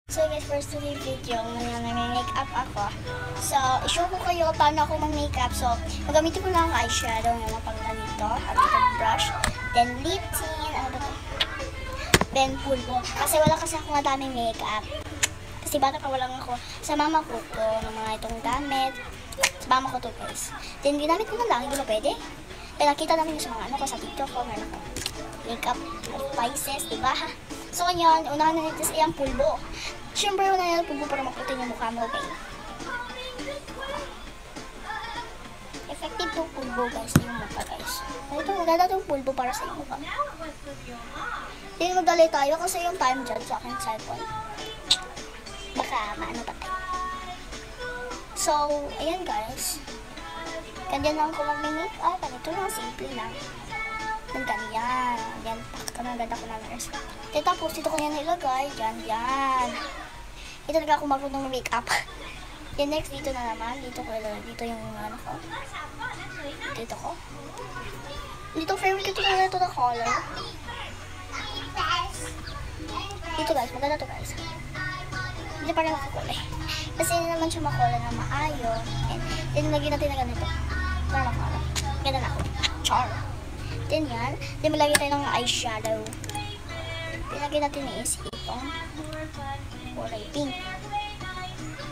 So guys, first today video, may-makeup ako. So, i-show ko kayo paano ako mag-makeup. So, magamitin ko lang ang eyeshadow, yung mga pang ganito, at itong brush, then lip tint, ano ba ito? Then pulbo. Kasi wala kasi ako madaming makeup. Kasi bata pa walang ako. Sa mama ko ng mga itong gamit. Sa mama ko to guys. Then ginamit ko na lang, hindi ba pwede? Then nakita namin sa mga ano ko sa TikTok ko, meron ko makeup spices, diba? So yun, unahan na nito sa iyang pulbo. Siyempre, unahan na pulbo para maputin yung mukha mo, okay? Effective itong pulbo guys, sa iyong mukha guys. Ito, maganda itong pulbo para sa iyong mukha. Hindi magdalay tayo kasi yung time dyan sa aking cellphone. Baka maano pa tayo. So, ayan guys. Ganyan lang ko mag-makeup. Ito lang, simple lang. Ganyan. Yan, ganda ko na nurse. Tapos, dito ko yan nilagay. Yan. Ito talaga ako marunong mag-makeup. Then next, dito na naman. Dito yung ano ko. Dito ko. Dito, favorite ko na ito na color. Dito guys, maganda to guys. Hindi pa rin makakulay. Kasi hindi naman siya makulay na maayos. Then, lagyan natin na ganito. Para makulay. Ganda na ako. Char. Then yan. Then malagyan tayo ng eyeshadow. Pinagyan natin is itong kulay pink.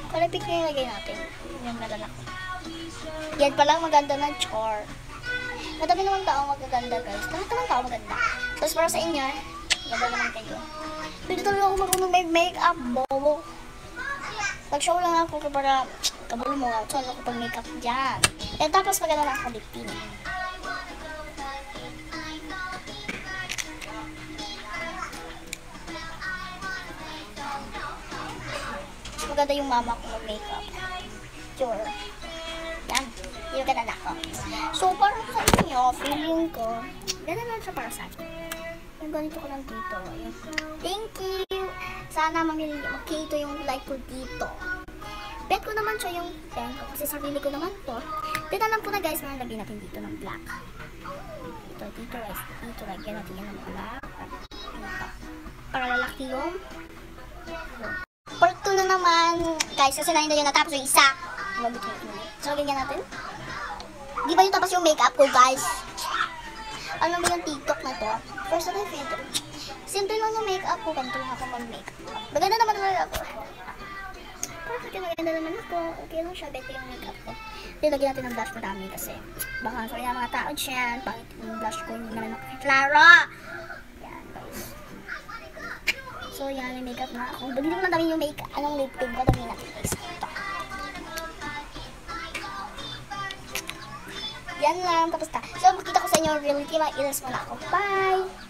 Kulay pink na ilagay natin. Yung maganda ko. Yan palang maganda na char. Madami naman tao magaganda guys. Lahat naman tao maganda. So para sa inyo, ganda naman kayo. Dito talaga ako marunong mag-makeup. Bobo. Pag-show lang ako para kabulo mo. So ako pag-makeup dyan. And tapos maganda na ako lipin. Maganda yung mama ko mag-makeup. Sure. Yan. Yung ganda na ako. So, para sa inyo, feeling ko, ganda lang siya para sa akin. Yung ganito ko lang dito. Yung, thank you! Sana makito yung like ko dito. Bet ko naman siya yung pen ko. Kasi sarili ko naman to. Then, alam ko na guys, lagyan natin dito ng black. Dito guys. Dito, lagyan natin yan ng black. Para lalaki yung part 2 na naman, guys, kasi na hindi yung natapos yung isa. So, ganyan natin. Di ba yung tapos yung makeup ko, guys? Ano ba yung TikTok na to? First na video. Simple lang yung makeup ko, ganito lang ako mag-makeup. Maganda naman talaga ako. Perfect, maganda naman ako. Okay lang siya, beto yung makeup ko. Lagyan natin ng blush madami kasi baka sorry na mga tao dyan. Bakit yung blush ko hindi naman makaklaro? So, yan, yung makeup na ako. Hindi naman dami yung makeup. Anong lip tint ko? Dami natin guys. Ito. Yan lang. Tapos na. So, makita ko sa inyo reality. Mag-ilas mo na ako. Bye!